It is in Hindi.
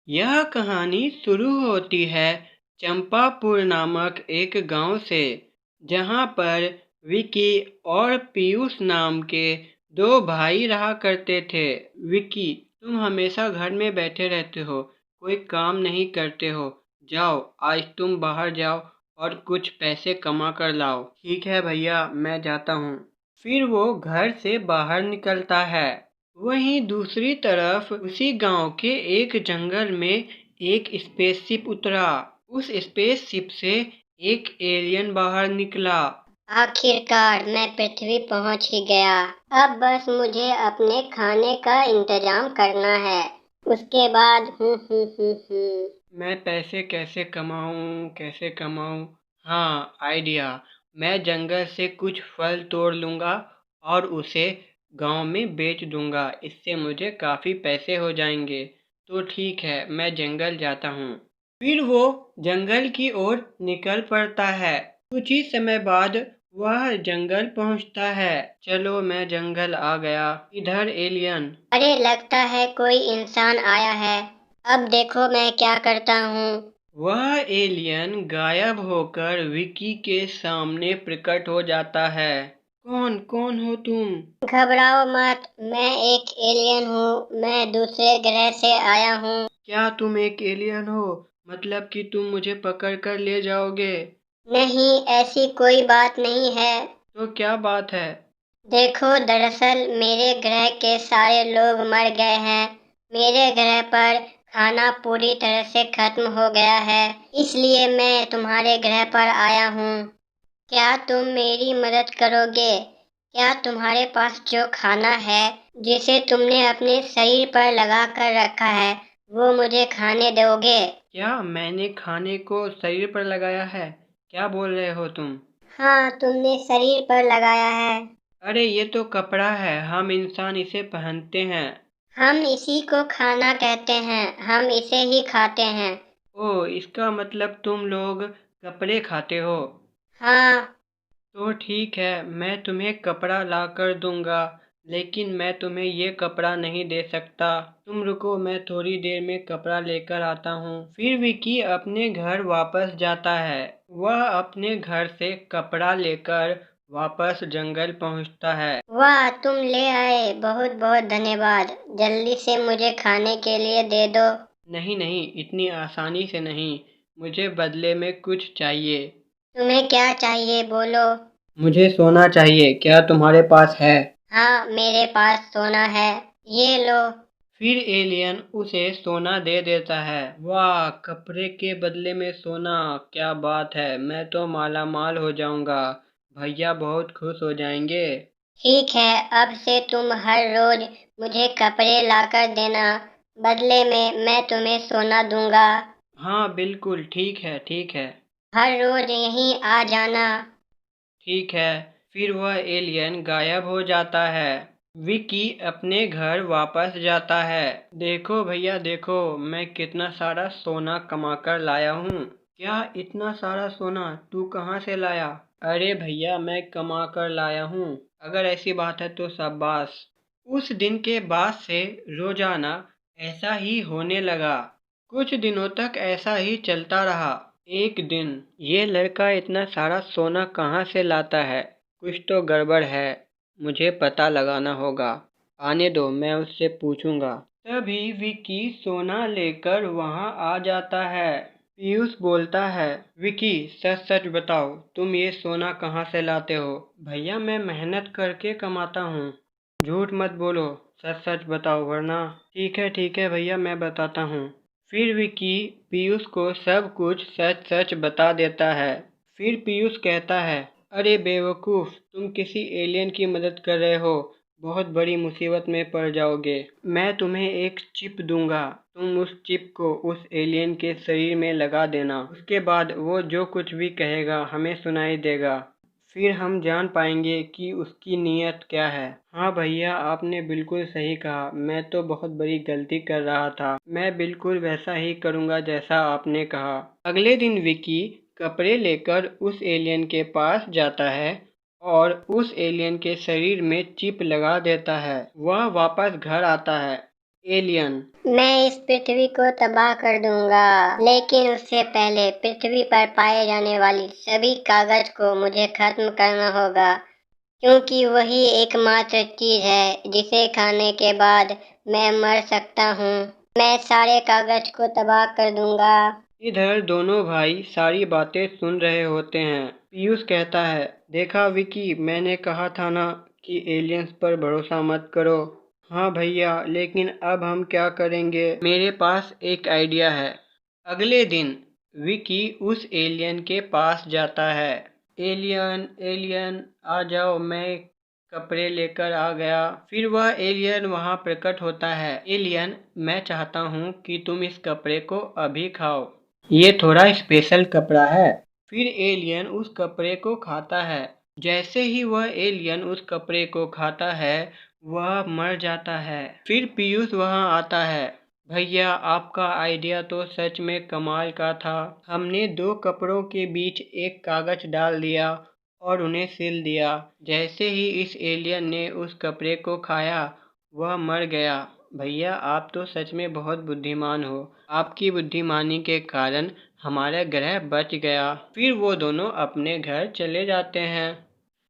यह कहानी शुरू होती है चंपापुर नामक एक गांव से, जहां पर विकी और पीयूष नाम के दो भाई रहा करते थे। विकी, तुम हमेशा घर में बैठे रहते हो, कोई काम नहीं करते हो। जाओ, आज तुम बाहर जाओ और कुछ पैसे कमा कर लाओ। ठीक है भैया, मैं जाता हूँ। फिर वो घर से बाहर निकलता है। वहीं दूसरी तरफ उसी गांव के एक जंगल में एक स्पेसशिप उतरा। उस स्पेसशिप से एक एलियन बाहर निकला। आखिरकार मैं पृथ्वी पहुंच ही गया। अब बस मुझे अपने खाने का इंतजाम करना है। उसके बाद मैं पैसे कैसे कमाऊं, कैसे कमाऊं? हाँ, आइडिया। मैं जंगल से कुछ फल तोड़ लूंगा और उसे गांव में बेच दूंगा। इससे मुझे काफ़ी पैसे हो जाएंगे। तो ठीक है, मैं जंगल जाता हूँ। फिर वो जंगल की ओर निकल पड़ता है। कुछ ही समय बाद वह जंगल पहुंचता है। चलो, मैं जंगल आ गया। इधर एलियन। अरे, लगता है कोई इंसान आया है। अब देखो मैं क्या करता हूँ। वह एलियन गायब होकर विकी के सामने प्रकट हो जाता है। कौन कौन हो तुम? घबराओ मत, मैं एक एलियन हूँ। मैं दूसरे ग्रह से आया हूँ। क्या तुम एक एलियन हो? मतलब कि तुम मुझे पकड़ कर ले जाओगे? नहीं, ऐसी कोई बात नहीं है। तो क्या बात है? देखो, दरअसल मेरे ग्रह के सारे लोग मर गए हैं। मेरे ग्रह पर खाना पूरी तरह से खत्म हो गया है। इसलिए मैं तुम्हारे ग्रह पर आया हूँ। क्या तुम मेरी मदद करोगे? क्या तुम्हारे पास जो खाना है, जिसे तुमने अपने शरीर पर लगा कर रखा है, वो मुझे खाने दोगे? क्या मैंने खाने को शरीर पर लगाया है? क्या बोल रहे हो तुम? हाँ, तुमने शरीर पर लगाया है। अरे, ये तो कपड़ा है, हम इंसान इसे पहनते हैं। हम इसी को खाना कहते हैं। हम इसे ही खाते हैं। ओह, इसका मतलब तुम लोग कपड़े खाते हो। हाँ। तो ठीक है, मैं तुम्हें कपड़ा ला कर दूंगा, लेकिन मैं तुम्हें ये कपड़ा नहीं दे सकता। तुम रुको, मैं थोड़ी देर में कपड़ा लेकर आता हूँ। फिर विकी अपने घर वापस जाता है। वह अपने घर से कपड़ा लेकर वापस जंगल पहुँचता है। वाह, तुम ले आए, बहुत बहुत धन्यवाद। जल्दी से मुझे खाने के लिए दे दो। नहीं नहीं, इतनी आसानी से नहीं। मुझे बदले में कुछ चाहिए। तुम्हें क्या चाहिए, बोलो। मुझे सोना चाहिए, क्या तुम्हारे पास है? हाँ, मेरे पास सोना है। ये लो। फिर एलियन उसे सोना दे देता है। वाह, कपड़े के बदले में सोना! क्या बात है, मैं तो माला माल हो जाऊंगा। भैया बहुत खुश हो जाएंगे। ठीक है, अब से तुम हर रोज मुझे कपड़े लाकर देना। बदले में मैं तुम्हें सोना दूंगा। हाँ बिल्कुल, ठीक है ठीक है। हर रोज यहीं आ जाना। ठीक है। फिर वह एलियन गायब हो जाता है। विकी अपने घर वापस जाता है। देखो भैया देखो, मैं कितना सारा सोना कमा कर लाया हूँ। क्या इतना सारा सोना तू कहाँ से लाया? अरे भैया, मैं कमा कर लाया हूँ। अगर ऐसी बात है तो शाबाश। उस दिन के बाद से रोजाना ऐसा ही होने लगा। कुछ दिनों तक ऐसा ही चलता रहा। एक दिन, ये लड़का इतना सारा सोना कहाँ से लाता है? कुछ तो गड़बड़ है। मुझे पता लगाना होगा। आने दो, मैं उससे पूछूंगा। तभी विकी सोना लेकर वहाँ आ जाता है। पीयूष बोलता है, विकी सच सच बताओ, तुम ये सोना कहाँ से लाते हो? भैया, मैं मेहनत करके कमाता हूँ। झूठ मत बोलो, सच सच बताओ, वरना। ठीक है भैया, मैं बताता हूँ। फिर विकी पीयूष को सब कुछ सच सच बता देता है। फिर पीयूष कहता है, अरे बेवकूफ़, तुम किसी एलियन की मदद कर रहे हो। बहुत बड़ी मुसीबत में पड़ जाओगे। मैं तुम्हें एक चिप दूंगा। तुम उस चिप को उस एलियन के शरीर में लगा देना। उसके बाद वो जो कुछ भी कहेगा हमें सुनाई देगा। फिर हम जान पाएंगे कि उसकी नीयत क्या है। हाँ भैया, आपने बिल्कुल सही कहा। मैं तो बहुत बड़ी गलती कर रहा था। मैं बिल्कुल वैसा ही करूँगा जैसा आपने कहा। अगले दिन विकी कपड़े लेकर उस एलियन के पास जाता है और उस एलियन के शरीर में चिप लगा देता है। वह वापस घर आता है। एलियन, मैं इस पृथ्वी को तबाह कर दूंगा, लेकिन उससे पहले पृथ्वी पर पाए जाने वाली सभी कागज को मुझे खत्म करना होगा, क्योंकि वही एकमात्र चीज है जिसे खाने के बाद मैं मर सकता हूँ। मैं सारे कागज को तबाह कर दूंगा। इधर दोनों भाई सारी बातें सुन रहे होते हैं। पीयूष कहता है, देखा विकी, मैंने कहा था ना कि एलियंस पर भरोसा मत करो। हाँ भैया, लेकिन अब हम क्या करेंगे? मेरे पास एक आइडिया है। अगले दिन विकी उस एलियन के पास जाता है। एलियन एलियन आ जाओ, मैं कपड़े लेकर आ गया। फिर वह एलियन वहां प्रकट होता है। एलियन, मैं चाहता हूँ कि तुम इस कपड़े को अभी खाओ, ये थोड़ा स्पेशल कपड़ा है। फिर एलियन उस कपड़े को खाता है। जैसे ही वह एलियन उस कपड़े को खाता है, वह मर जाता है। फिर पीयूष वहां आता है। भैया, आपका आइडिया तो सच में कमाल का था। हमने दो कपड़ों के बीच एक कागज डाल दिया और उन्हें सिल दिया। जैसे ही इस एलियन ने उस कपड़े को खाया, वह मर गया। भैया, आप तो सच में बहुत बुद्धिमान हो। आपकी बुद्धिमानी के कारण हमारा ग्रह बच गया। फिर वो दोनों अपने घर चले जाते हैं।